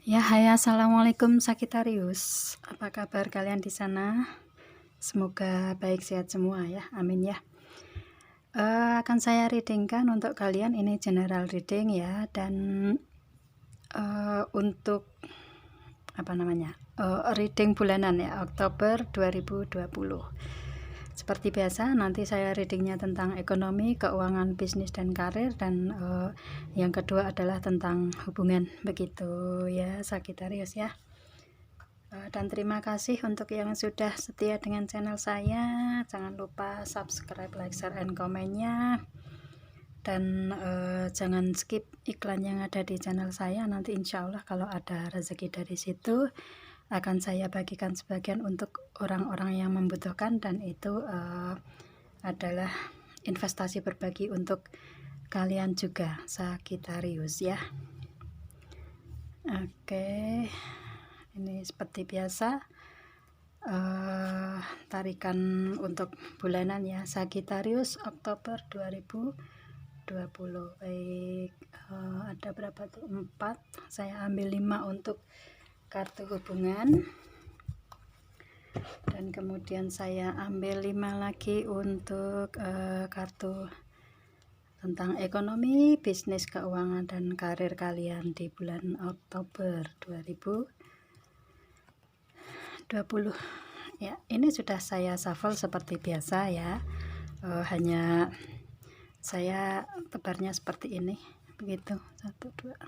Ya, hai, assalamualaikum Sagitarius. Apa kabar kalian di sana? Semoga baik sehat semua ya, amin ya. Akan saya readingkan untuk kalian, ini general reading ya, dan untuk reading bulanan ya, Oktober 2020. Seperti biasa, nanti saya readingnya tentang ekonomi, keuangan, bisnis, dan karir, dan yang kedua adalah tentang hubungan, begitu ya Sagitarius ya. Dan terima kasih untuk yang sudah setia dengan channel saya. Jangan lupa subscribe, like, share, and komennya, dan jangan skip iklan yang ada di channel saya. Nanti insya Allah kalau ada rezeki dari situ akan saya bagikan sebagian untuk orang-orang yang membutuhkan, dan itu adalah investasi berbagi untuk kalian juga Sagitarius ya. Oke, ini seperti biasa tarikan untuk bulanan ya, Sagitarius Oktober 2020. Baik, ada berapa tuh? 4. Saya ambil 5 untuk kartu hubungan, dan kemudian saya ambil 5 lagi untuk kartu tentang ekonomi, bisnis, keuangan, dan karir kalian di bulan Oktober 2020 ya. Ini sudah saya shuffle seperti biasa ya, hanya saya tebarnya seperti ini, begitu. 1, 2,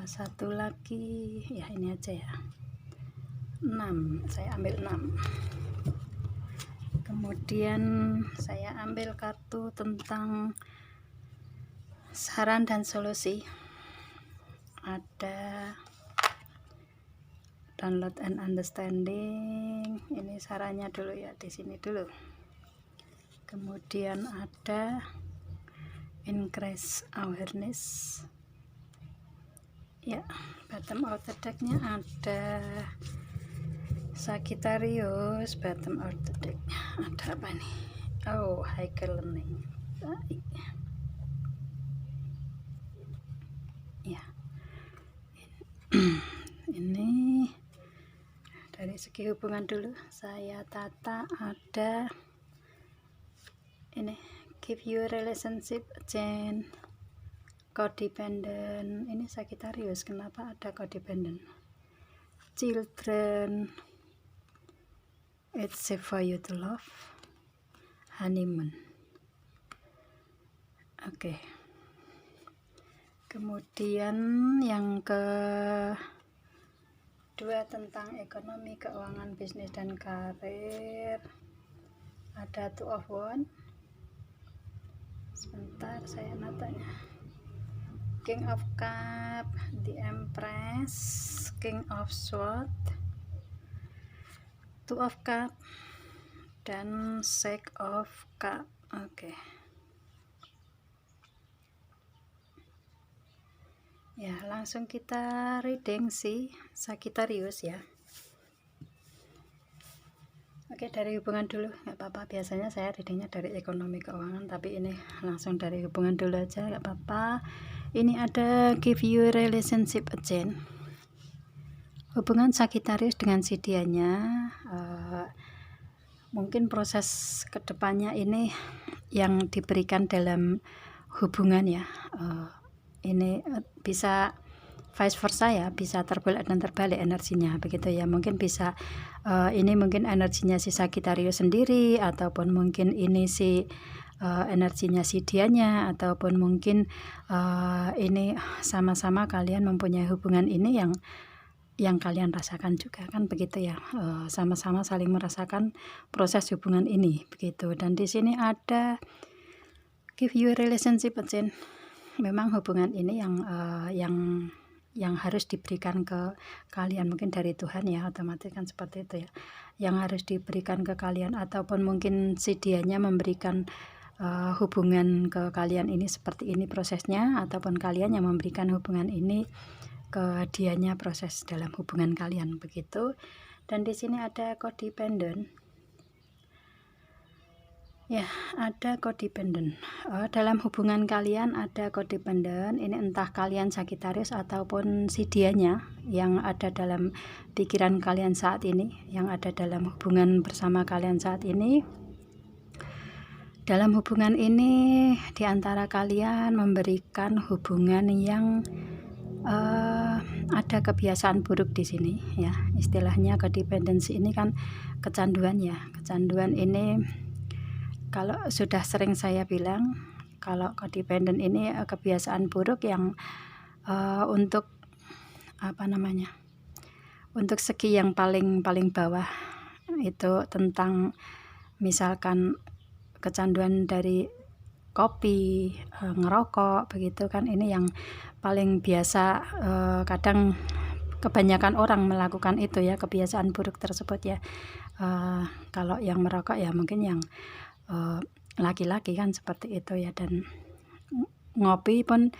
satu lagi ya, ini aja ya, 6. Saya ambil 6. Kemudian saya ambil kartu tentang saran dan solusi. Ada download and understanding, ini sarannya dulu ya, di sini dulu. Kemudian ada increase awareness ya. Bottom of the decknya ada Sagittarius. Bottom of the deck ada apa nih? Oh, high learning ya. Ini dari segi hubungan dulu saya tata. Ada ini, give your relationship a chance, codependent. Ini Sagittarius, kenapa ada codependent? Children, it's safe for you to love, honeymoon. Oke. Kemudian yang kedua tentang ekonomi, keuangan, bisnis, dan karir, ada Two of Wands. Sebentar saya natanya. King of Cup, the Empress, King of Swords, Two of Cup, dan Six of Cup. Oke. Ya, langsung kita reading si Sagittarius ya. Oke, dari hubungan dulu, nggak apa-apa. Biasanya saya readingnya dari ekonomi, keuangan, tapi ini langsung dari hubungan dulu aja, nggak apa-apa. Ini ada give you relationship a chance. Hubungan Sagittarius dengan si dianya, mungkin proses kedepannya ini yang diberikan dalam hubungan ya. Ini bisa vice versa ya, bisa terbalik dan terbalik energinya, begitu ya. Mungkin bisa ini mungkin energinya si Sagittarius sendiri, ataupun mungkin ini si energinya si dianya, ataupun mungkin ini sama-sama kalian mempunyai hubungan ini yang kalian rasakan juga, kan begitu ya. Sama-sama saling merasakan proses hubungan ini, begitu. Dan di sini ada give you relationship a chance. Memang hubungan ini yang harus diberikan ke kalian, mungkin dari Tuhan ya, otomatis kan seperti itu ya, yang harus diberikan ke kalian, ataupun mungkin si dianya memberikan hubungan ke kalian ini seperti ini prosesnya, ataupun kalian yang memberikan hubungan ini ke dianya, proses dalam hubungan kalian, begitu. Dan di sini ada codependent. Ya, ada codependent. Dalam hubungan kalian ada codependent. Ini entah kalian Sagittarius ataupun si dianya yang ada dalam pikiran kalian saat ini, yang ada dalam hubungan bersama kalian saat ini. Dalam hubungan ini, di antara kalian memberikan hubungan yang ada kebiasaan buruk di sini, ya. Istilahnya codependency ini kan kecanduan, ya. Kecanduan ini, kalau sudah sering saya bilang, kalau codependent ini kebiasaan buruk yang untuk untuk segi yang paling bawah, itu tentang misalkan kecanduan dari kopi, ngerokok, begitu kan. Ini yang paling biasa, kadang kebanyakan orang melakukan itu, ya, kebiasaan buruk tersebut, ya. Kalau yang merokok ya mungkin yang laki-laki kan seperti itu, ya. Dan ngopi pun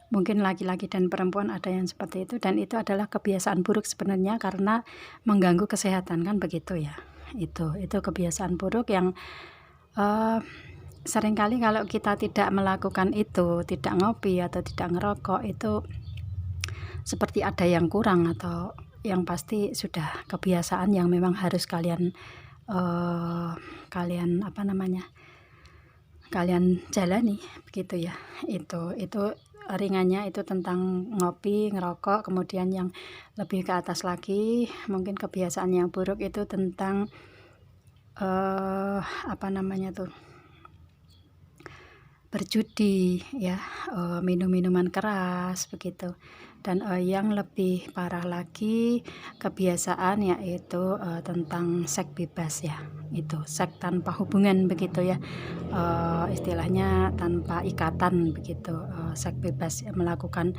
mungkin laki-laki dan perempuan ada yang seperti itu, dan itu adalah kebiasaan buruk sebenarnya karena mengganggu kesehatan, kan begitu, ya. Itu kebiasaan buruk yang seringkali kalau kita tidak melakukan itu, tidak ngopi atau tidak ngerokok, itu seperti ada yang kurang, atau yang pasti sudah kebiasaan yang memang harus kalian kalian jalani, begitu, ya. Itu ringannya itu tentang ngopi, ngerokok. Kemudian yang lebih ke atas lagi, mungkin kebiasaan yang buruk itu tentang berjudi, ya, minum minuman keras, begitu. Dan yang lebih parah lagi kebiasaan yaitu tentang seks bebas, ya. Itu seks tanpa hubungan, begitu, ya. Istilahnya tanpa ikatan, begitu. Seks bebas, ya, melakukan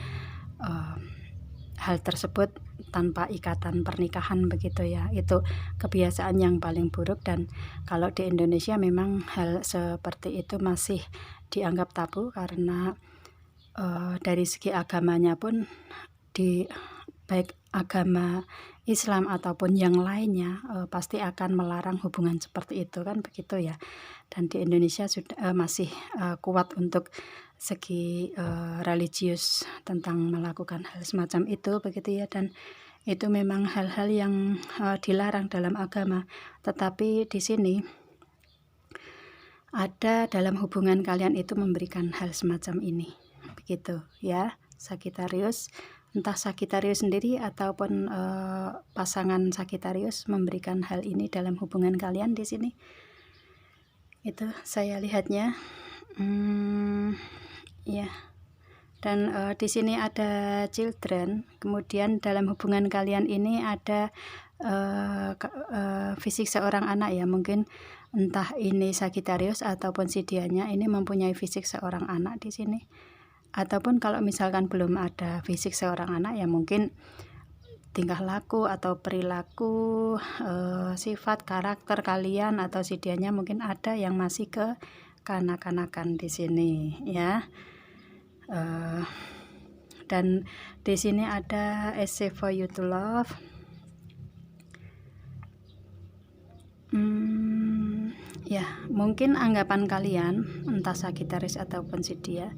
hal tersebut tanpa ikatan pernikahan, begitu, ya. Itu kebiasaan yang paling buruk, dan kalau di Indonesia memang hal seperti itu masih dianggap tabu karena dari segi agamanya pun, baik agama Islam ataupun yang lainnya, pasti akan melarang hubungan seperti itu, kan begitu, ya. Dan di Indonesia sudah masih kuat untuk segi religius tentang melakukan hal semacam itu, begitu, ya. Dan itu memang hal-hal yang dilarang dalam agama. Tetapi di sini ada dalam hubungan kalian itu memberikan hal semacam ini, begitu, ya, Sagittarius. Entah Sagittarius sendiri ataupun pasangan Sagittarius memberikan hal ini dalam hubungan kalian di sini. Itu saya lihatnya, ya. Dan di sini ada children. Kemudian dalam hubungan kalian ini ada fisik seorang anak, ya. Mungkin entah ini Sagittarius ataupun si dianya ini mempunyai fisik seorang anak di sini. Ataupun kalau misalkan belum ada fisik seorang anak, ya mungkin tingkah laku atau perilaku, sifat, karakter kalian atau si dianya mungkin ada yang masih ke kanak-kanakan di sini, ya. Dan di sini ada essay for you to love. Ya, mungkin anggapan kalian, entah Sagittarius ataupun si dia,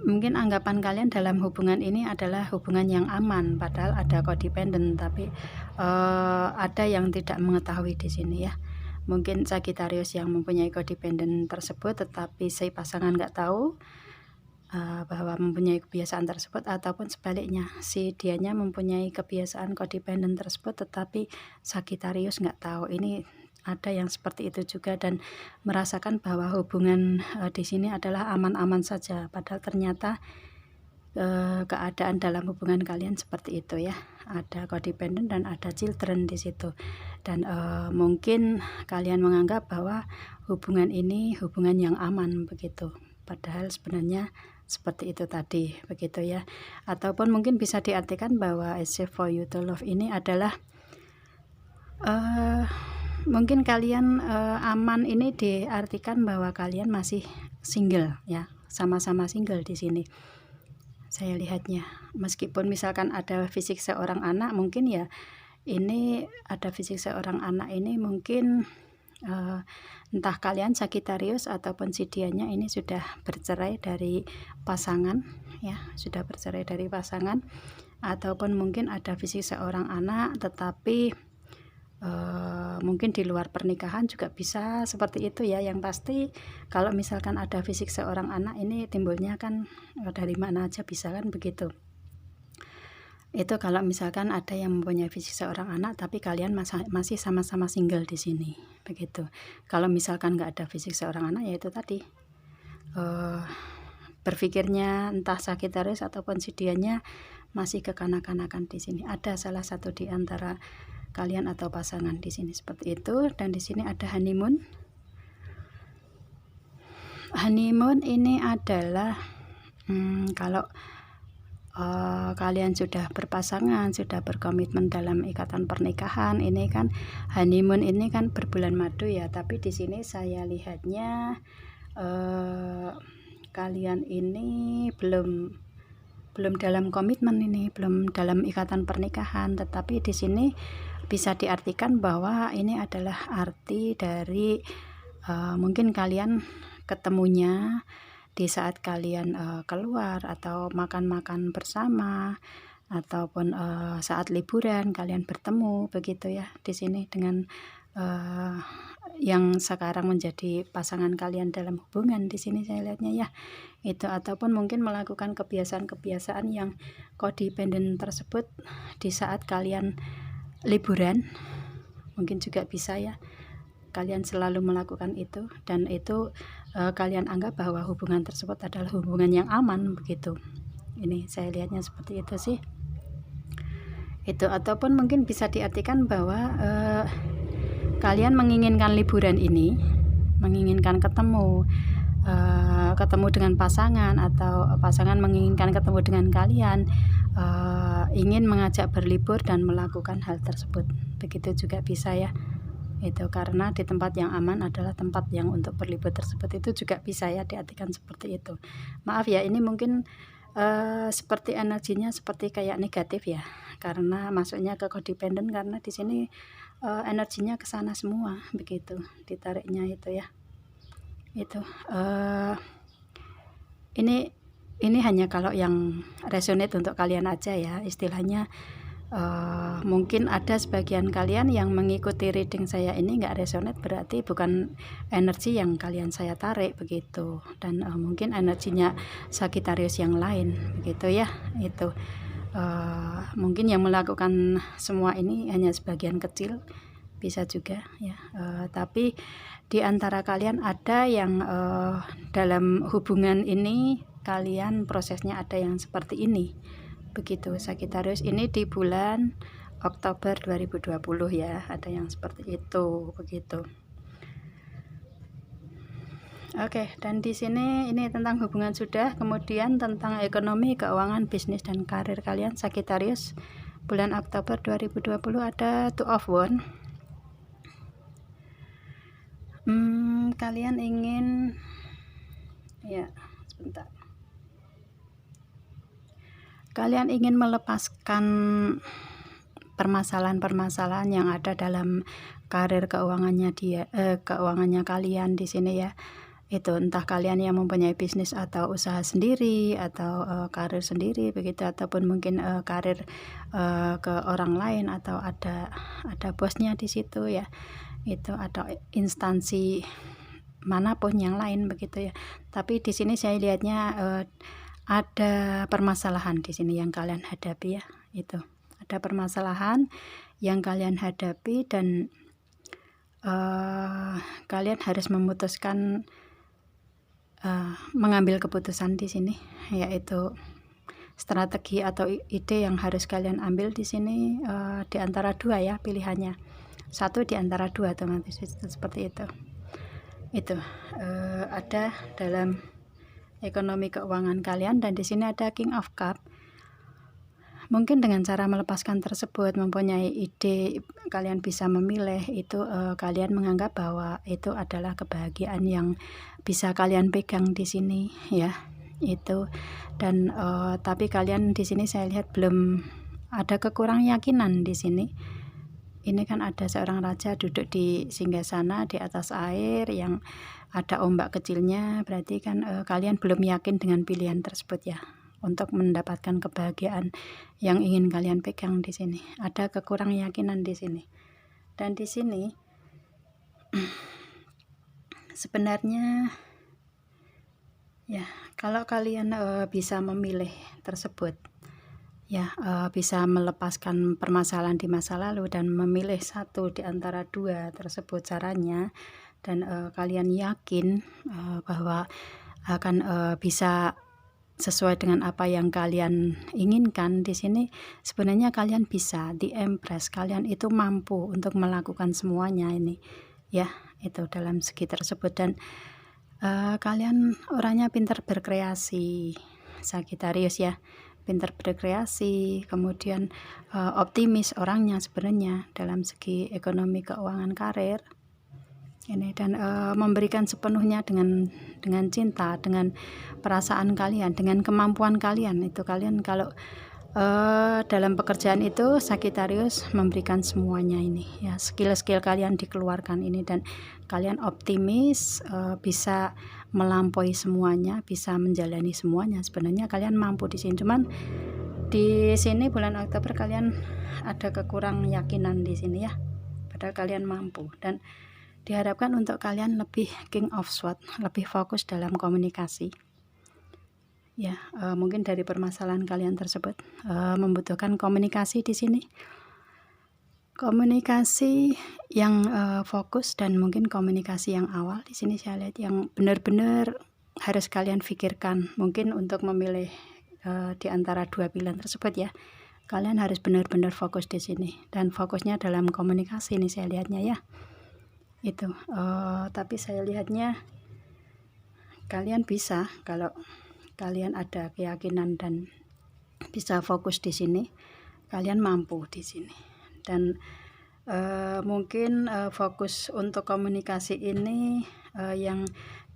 mungkin anggapan kalian dalam hubungan ini adalah hubungan yang aman, padahal ada codependent, tapi ada yang tidak mengetahui di sini, ya. Mungkin Sagittarius yang mempunyai codependent tersebut, tetapi si pasangan nggak tahu bahwa mempunyai kebiasaan tersebut, ataupun sebaliknya, si dianya mempunyai kebiasaan codependent tersebut, tetapi Sagittarius nggak tahu. Ini ada yang seperti itu juga, dan merasakan bahwa hubungan di sini adalah aman-aman saja, padahal ternyata keadaan dalam hubungan kalian seperti itu, ya. Ada codependent dan ada children di situ, dan mungkin kalian menganggap bahwa hubungan ini hubungan yang aman, begitu, padahal sebenarnya seperti itu tadi, begitu, ya. Ataupun mungkin bisa diartikan bahwa essay for you to love ini adalah mungkin kalian aman ini diartikan bahwa kalian masih single, ya, sama-sama single di sini. Saya lihatnya, meskipun misalkan ada fisik seorang anak, mungkin, ya, ini ada fisik seorang anak ini mungkin Entah kalian Sagittarius ataupun si dianya ini sudah bercerai dari pasangan ya, sudah bercerai dari pasangan, ataupun mungkin ada visi seorang anak tetapi mungkin di luar pernikahan juga bisa seperti itu ya. Yang pasti kalau misalkan ada fisik seorang anak ini timbulnya kan dari mana aja bisa kan begitu. Itu kalau misalkan ada yang mempunyai fisik seorang anak tapi kalian masih sama-sama single di sini begitu. Kalau misalkan nggak ada fisik seorang anak, ya itu tadi berpikirnya entah Sagittarius ataupun si dianya masih kekanak-kanakan di sini. Ada salah satu di antara kalian atau pasangan di sini seperti itu. Dan di sini ada honeymoon. Honeymoon ini adalah kalau kalian sudah berpasangan, sudah berkomitmen dalam ikatan pernikahan, ini kan honeymoon ini kan berbulan madu ya. Tapi di sini saya lihatnya kalian ini belum dalam komitmen, ini belum dalam ikatan pernikahan, tetapi di sini bisa diartikan bahwa ini adalah arti dari mungkin kalian ketemunya di saat kalian keluar atau makan-makan bersama, ataupun saat liburan kalian bertemu begitu ya di sini dengan yang sekarang menjadi pasangan kalian dalam hubungan. Di sini saya lihatnya ya itu, ataupun mungkin melakukan kebiasaan-kebiasaan yang codependent tersebut di saat kalian liburan, mungkin juga bisa ya kalian selalu melakukan itu, dan itu kalian anggap bahwa hubungan tersebut adalah hubungan yang aman begitu. Ini saya lihatnya seperti itu sih. Itu, ataupun mungkin bisa diartikan bahwa kalian menginginkan liburan ini, menginginkan ketemu dengan pasangan, atau pasangan menginginkan ketemu dengan kalian, ingin mengajak berlibur dan melakukan hal tersebut, begitu juga bisa ya. Itu karena di tempat yang aman adalah tempat yang untuk berlibur tersebut, itu juga bisa ya diartikan seperti itu. Maaf ya, ini mungkin seperti energinya seperti kayak negatif ya, karena masuknya ke codependent, karena di sini energinya ke sana semua begitu ditariknya itu ya. Itu ini hanya kalau yang resonate untuk kalian aja ya istilahnya. Mungkin ada sebagian kalian yang mengikuti reading saya ini nggak resonate, berarti bukan energi yang kalian saya tarik begitu, dan mungkin energinya Sagittarius yang lain begitu ya. Itu mungkin yang melakukan semua ini hanya sebagian kecil, bisa juga ya. Tapi di antara kalian ada yang dalam hubungan ini kalian prosesnya ada yang seperti ini begitu. Sagittarius ini di bulan Oktober 2020 ya, ada yang seperti itu begitu. Oke, dan di sini ini tentang hubungan sudah, kemudian tentang ekonomi, keuangan, bisnis dan karir kalian Sagittarius bulan Oktober 2020 ada Two of Wands. Kalian ingin ya, sebentar. Kalian ingin melepaskan permasalahan-permasalahan yang ada dalam karir keuangannya keuangannya kalian di sini ya. Itu entah kalian yang mempunyai bisnis atau usaha sendiri, atau karir sendiri begitu, ataupun mungkin karir ke orang lain, atau ada bosnya di situ ya. Itu atau instansi manapun yang lain begitu ya. Tapi di sini saya lihatnya ada permasalahan di sini yang kalian hadapi ya. Itu ada permasalahan yang kalian hadapi, dan kalian harus memutuskan mengambil keputusan di sini, yaitu strategi atau ide yang harus kalian ambil di sini di antara dua ya pilihannya, satu di antara dua otomatis itu seperti itu. Itu ada dalam ekonomi keuangan kalian, dan di sini ada King of Cup. Mungkin dengan cara melepaskan tersebut, mempunyai ide, kalian bisa memilih itu, kalian menganggap bahwa itu adalah kebahagiaan yang bisa kalian pegang di sini ya. Itu, dan tapi kalian di sini saya lihat belum ada kekurang yakinan di sini. ini kan ada seorang raja duduk di singgasana di atas air yang ada ombak kecilnya, berarti kan kalian belum yakin dengan pilihan tersebut ya, untuk mendapatkan kebahagiaan yang ingin kalian pegang di sini. Ada kekurang yakinan di sini. Dan di sini sebenarnya ya, kalau kalian bisa memilih tersebut ya, bisa melepaskan permasalahan di masa lalu dan memilih satu di antara dua tersebut caranya, dan kalian yakin bahwa akan bisa sesuai dengan apa yang kalian inginkan di sini, sebenarnya kalian bisa di Empress, kalian itu mampu untuk melakukan semuanya ini ya, itu dalam segi tersebut. Dan kalian orangnya pintar berkreasi, Sagittarius ya, pintar berkreasi, kemudian optimis orangnya sebenarnya dalam segi ekonomi, keuangan, karir ini, dan memberikan sepenuhnya dengan cinta, dengan perasaan kalian, dengan kemampuan kalian. Itu kalian kalau dalam pekerjaan itu Sagittarius memberikan semuanya ini ya, skill-skill kalian dikeluarkan ini, dan kalian optimis bisa melampaui semuanya, bisa menjalani semuanya. Sebenarnya kalian mampu di sini, cuman di sini bulan Oktober kalian ada kekurang yakinan di sini ya, padahal kalian mampu. Dan diharapkan untuk kalian lebih King of Swords, lebih fokus dalam komunikasi ya, mungkin dari permasalahan kalian tersebut membutuhkan komunikasi di sini, komunikasi yang fokus, dan mungkin komunikasi yang awal di sini saya lihat yang benar-benar harus kalian pikirkan. Mungkin untuk memilih di antara dua pilihan tersebut ya, kalian harus benar-benar fokus di sini, dan fokusnya dalam komunikasi ini saya lihatnya ya, itu tapi saya lihatnya kalian bisa, kalau kalian ada keyakinan dan bisa fokus di sini, kalian mampu di sini. Dan mungkin fokus untuk komunikasi ini yang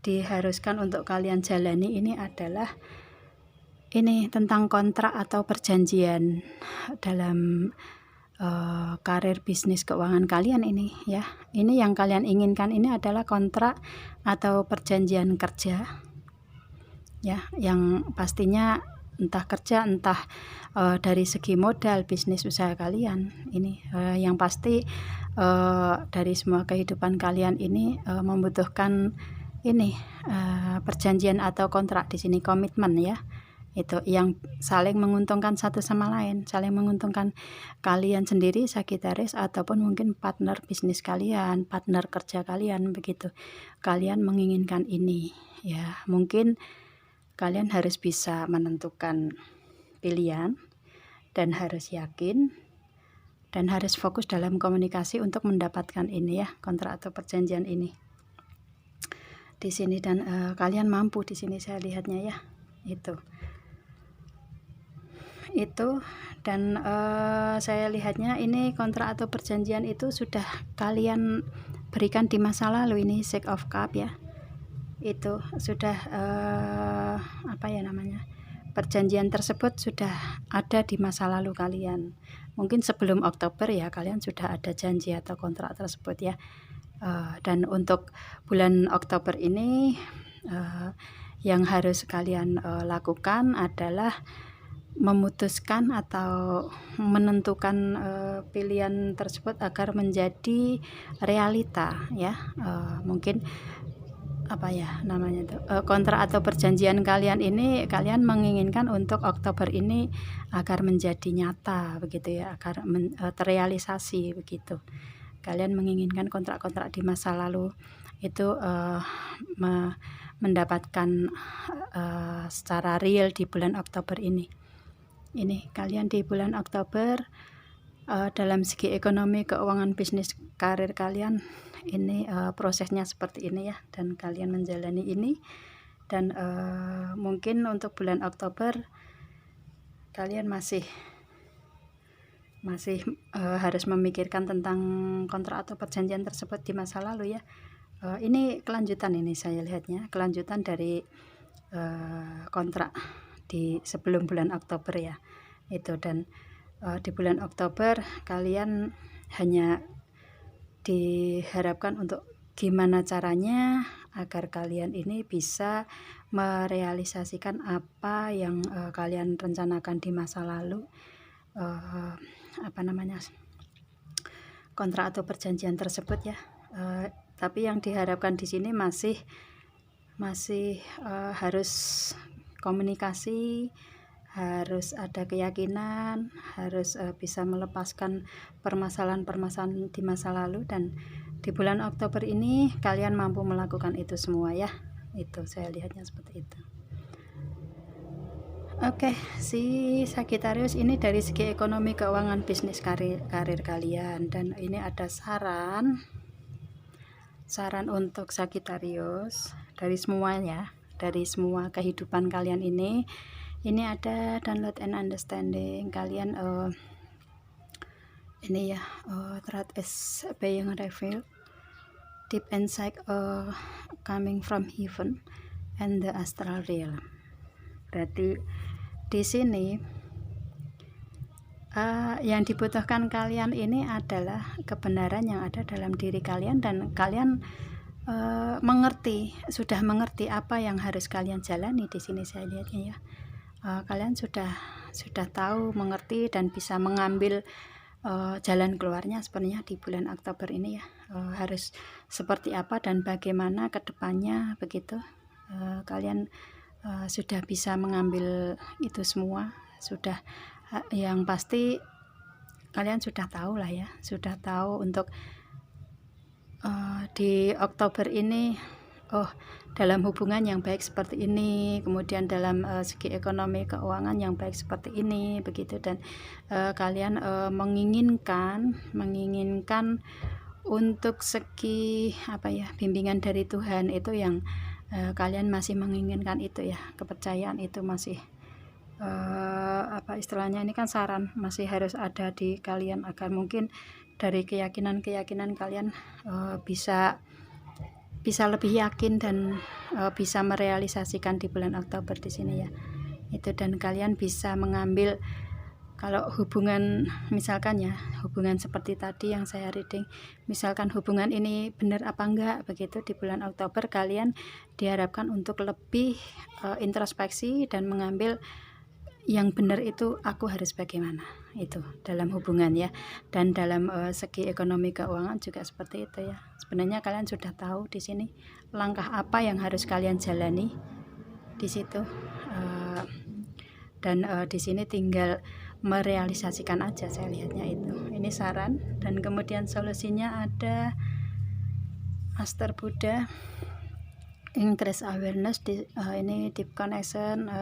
diharuskan untuk kalian jalani ini adalah ini tentang kontrak atau perjanjian dalam karir, bisnis, keuangan kalian ini ya. Ini yang kalian inginkan ini adalah kontrak atau perjanjian kerja ya, yang pastinya entah kerja, entah dari segi modal bisnis usaha kalian ini, yang pasti dari semua kehidupan kalian ini membutuhkan ini perjanjian atau kontrak di sini, komitmen ya, itu yang saling menguntungkan satu sama lain, saling menguntungkan kalian sendiri Sagittarius ataupun mungkin partner bisnis kalian, partner kerja kalian, begitu kalian menginginkan ini ya. Mungkin kalian harus bisa menentukan pilihan dan harus yakin dan harus fokus dalam komunikasi untuk mendapatkan ini ya, kontrak atau perjanjian ini di sini. Dan kalian mampu di sini saya lihatnya ya, itu dan saya lihatnya ini kontrak atau perjanjian itu sudah kalian berikan di masa lalu ini, Six of Cups ya, itu sudah apa ya namanya, perjanjian tersebut sudah ada di masa lalu kalian. Mungkin sebelum Oktober ya kalian sudah ada janji atau kontrak tersebut ya. Dan untuk bulan Oktober ini yang harus kalian lakukan adalah memutuskan atau menentukan pilihan tersebut agar menjadi realita ya. Mungkin apa ya namanya itu, kontrak atau perjanjian kalian ini kalian menginginkan untuk Oktober ini agar menjadi nyata begitu ya, agar terrealisasi begitu. Kalian menginginkan kontrak-kontrak di masa lalu itu mendapatkan secara real di bulan Oktober ini. Ini kalian di bulan Oktober dalam segi ekonomi, keuangan, bisnis, karir kalian ini prosesnya seperti ini ya, dan kalian menjalani ini. Dan mungkin untuk bulan Oktober kalian masih harus memikirkan tentang kontrak atau perjanjian tersebut di masa lalu ya. Ini kelanjutan, ini saya lihatnya kelanjutan dari kontrak di sebelum bulan Oktober ya, itu. Dan di bulan Oktober kalian hanya diharapkan untuk gimana caranya agar kalian ini bisa merealisasikan apa yang kalian rencanakan di masa lalu, kontrak atau perjanjian tersebut ya. Tapi yang diharapkan di sini masih harus komunikasi, harus ada keyakinan, harus bisa melepaskan permasalahan-permasalahan di masa lalu, dan di bulan Oktober ini kalian mampu melakukan itu semua ya. Itu saya lihatnya seperti itu. Oke, si Sagittarius ini dari segi ekonomi, keuangan, bisnis, karir kalian, dan ini ada saran untuk Sagittarius dari semuanya, dari semua kehidupan kalian ini ada download and understanding. Kalian ini ya, truth is being revealed, deep insight coming from heaven and the astral realm. Berarti di sini yang dibutuhkan kalian ini adalah kebenaran yang ada dalam diri kalian, dan kalian sudah mengerti apa yang harus kalian jalani. Di sini saya lihatnya ya, kalian sudah tahu, mengerti, dan bisa mengambil jalan keluarnya sebenarnya di bulan Oktober ini ya. Harus seperti apa dan bagaimana ke depannya, begitu. Kalian sudah bisa mengambil itu semua, sudah yang pasti kalian sudah tahu lah ya, sudah tahu untuk di Oktober ini, dalam hubungan yang baik seperti ini, kemudian dalam segi ekonomi keuangan yang baik seperti ini, begitu. Dan kalian menginginkan untuk segi bimbingan dari Tuhan itu yang kalian masih menginginkan itu ya, kepercayaan itu masih istilahnya ini kan saran, masih harus ada di kalian agar mungkin dari keyakinan kalian bisa lebih yakin dan bisa merealisasikan di bulan Oktober di sini ya. Itu, dan kalian bisa mengambil, kalau hubungan misalkan ya, hubungan seperti tadi yang saya reading, misalkan hubungan ini benar apa enggak, begitu. Di bulan Oktober kalian diharapkan untuk lebih introspeksi dan mengambil yang benar itu, aku harus bagaimana itu dalam hubungan ya. Dan dalam segi ekonomi keuangan juga seperti itu ya. Sebenarnya kalian sudah tahu di sini langkah apa yang harus kalian jalani di situ, dan di sini tinggal merealisasikan aja, saya lihatnya itu. Ini saran, dan kemudian solusinya ada Master Buddha, increase awareness, ini deep connection,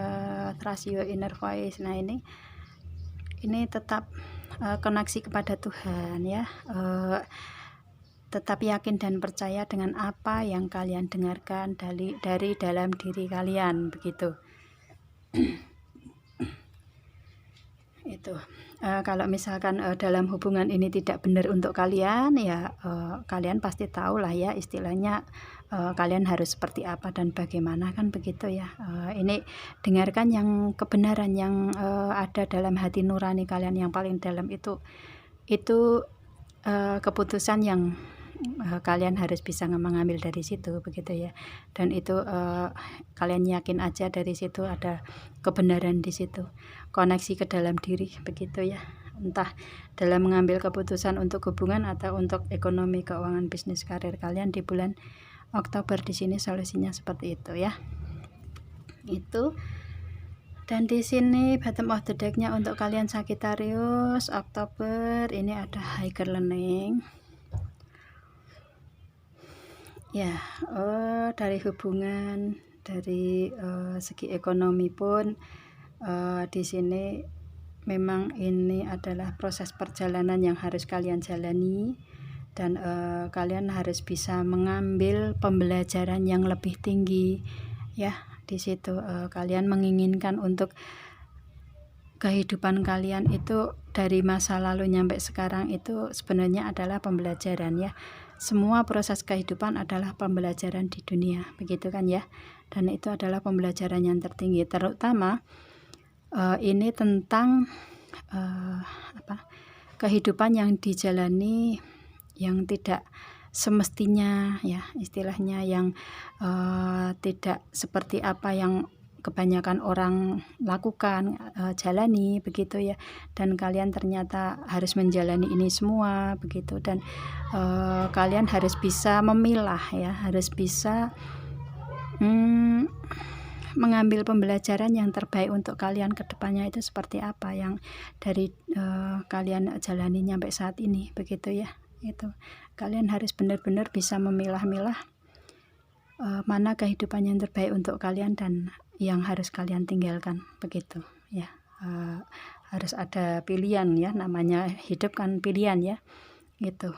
trust your inner voice. Nah ini tetap koneksi kepada Tuhan ya, tetap yakin dan percaya dengan apa yang kalian dengarkan dari dalam diri kalian, begitu. Itu kalau misalkan dalam hubungan ini tidak benar untuk kalian ya, kalian pasti tahu lah ya, istilahnya kalian harus seperti apa dan bagaimana, kan begitu ya. Ini dengarkan yang kebenaran yang ada dalam hati nurani kalian yang paling dalam itu keputusan yang kalian harus bisa mengambil dari situ, begitu ya. Dan itu kalian yakin aja dari situ ada kebenaran di situ, koneksi ke dalam diri, begitu ya. Entah dalam mengambil keputusan untuk hubungan atau untuk ekonomi, keuangan, bisnis, karir kalian di bulan Oktober, di sini solusinya seperti itu ya. Itu. Dan di sini bottom of the deck-nya untuk kalian Sagittarius Oktober ini ada higher learning. Ya, dari hubungan, dari segi ekonomi pun di sini memang ini adalah proses perjalanan yang harus kalian jalani, dan kalian harus bisa mengambil pembelajaran yang lebih tinggi ya. Di situ kalian menginginkan untuk kehidupan kalian itu dari masa lalu nyampe sekarang itu sebenarnya adalah pembelajaran ya. Semua proses kehidupan adalah pembelajaran di dunia, begitu kan ya. Dan itu adalah pembelajaran yang tertinggi, terutama ini tentang kehidupan yang dijalani yang tidak semestinya ya, istilahnya yang tidak seperti apa yang kebanyakan orang lakukan, jalani begitu ya, dan kalian ternyata harus menjalani ini semua begitu, dan kalian harus bisa memilah ya, harus bisa mengambil pembelajaran yang terbaik untuk kalian ke depannya itu seperti apa yang dari kalian jalani sampai saat ini begitu ya. Itu kalian harus benar-benar bisa memilah-milah mana kehidupan yang terbaik untuk kalian dan yang harus kalian tinggalkan begitu ya. Harus ada pilihan ya, namanya hidup kan pilihan ya gitu.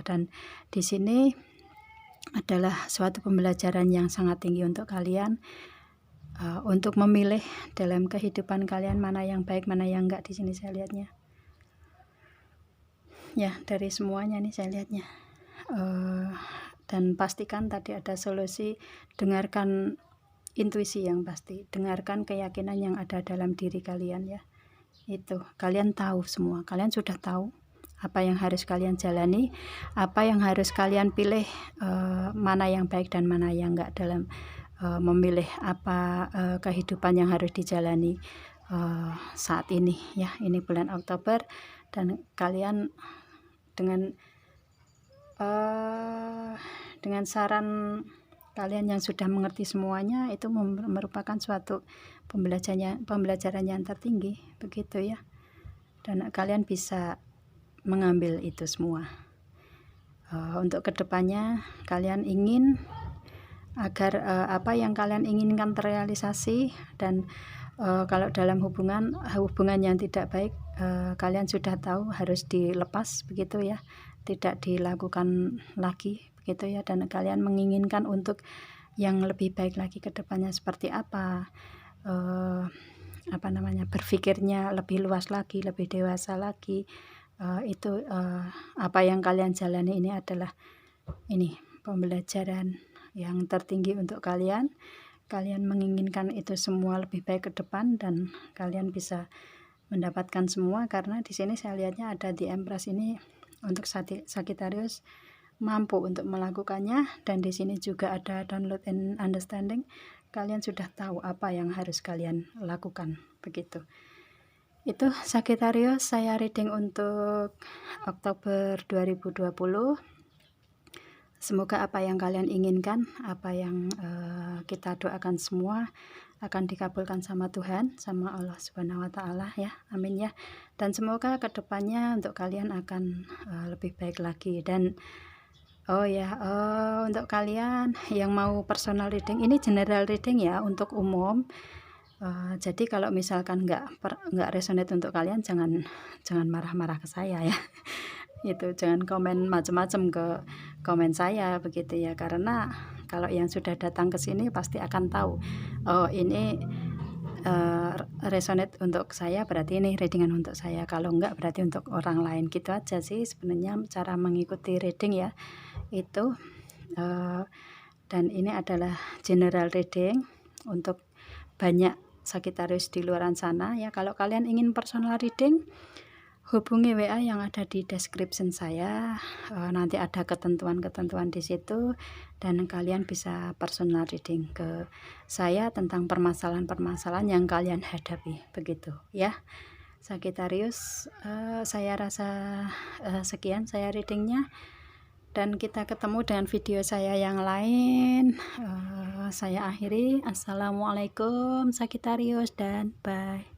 Dan di sini adalah suatu pembelajaran yang sangat tinggi untuk kalian, untuk memilih dalam kehidupan kalian mana yang baik mana yang enggak. Di sini saya lihatnya ya, dari semuanya nih saya lihatnya. Dan pastikan tadi ada solusi, dengarkan intuisi yang pasti, dengarkan keyakinan yang ada dalam diri kalian ya. Itu kalian tahu semua, kalian sudah tahu apa yang harus kalian jalani, apa yang harus kalian pilih, mana yang baik dan mana yang enggak dalam memilih apa kehidupan yang harus dijalani saat ini ya. Ini bulan Oktober dan kalian dengan saran kalian yang sudah mengerti semuanya itu merupakan suatu pembelajaran yang tertinggi begitu ya, dan kalian bisa mengambil itu semua. Untuk kedepannya kalian ingin agar apa yang kalian inginkan terrealisasi, dan kalau dalam hubungan yang tidak baik, kalian sudah tahu harus dilepas begitu ya, tidak dilakukan lagi begitu ya, dan kalian menginginkan untuk yang lebih baik lagi ke depannya seperti apa, berpikirnya lebih luas lagi, lebih dewasa lagi. Itu apa yang kalian jalani ini adalah pembelajaran yang tertinggi untuk kalian. Kalian menginginkan itu semua lebih baik ke depan dan kalian bisa mendapatkan semua, karena di sini saya lihatnya ada di Empress ini untuk Sagittarius mampu untuk melakukannya, dan di sini juga ada download and understanding. Kalian sudah tahu apa yang harus kalian lakukan begitu. Itu Sagittarius, saya reading untuk Oktober 2020. Semoga apa yang kalian inginkan, apa yang kita doakan semua akan dikabulkan sama Tuhan, sama Allah Subhanahu wa Ta'ala ya, amin ya. Dan semoga kedepannya untuk kalian akan lebih baik lagi. Dan untuk kalian yang mau personal reading, ini general reading ya, untuk umum. Jadi kalau misalkan nggak resonate untuk kalian, jangan marah-marah ke saya ya. Itu jangan komen macam-macam ke komen saya begitu ya, karena kalau yang sudah datang ke sini pasti akan tahu, oh ini resonate untuk saya, berarti ini readingan untuk saya, kalau enggak berarti untuk orang lain. Gitu aja sih sebenarnya cara mengikuti reading ya itu. Dan ini adalah general reading untuk banyak Sagittarius di luar sana ya. Kalau kalian ingin personal reading, hubungi WA yang ada di description saya, nanti ada ketentuan-ketentuan di situ, dan kalian bisa personal reading ke saya tentang permasalahan-permasalahan yang kalian hadapi begitu ya. Sagittarius, saya rasa sekian saya readingnya, dan kita ketemu dengan video saya yang lain. Saya akhiri. Assalamualaikum Sagittarius, dan bye.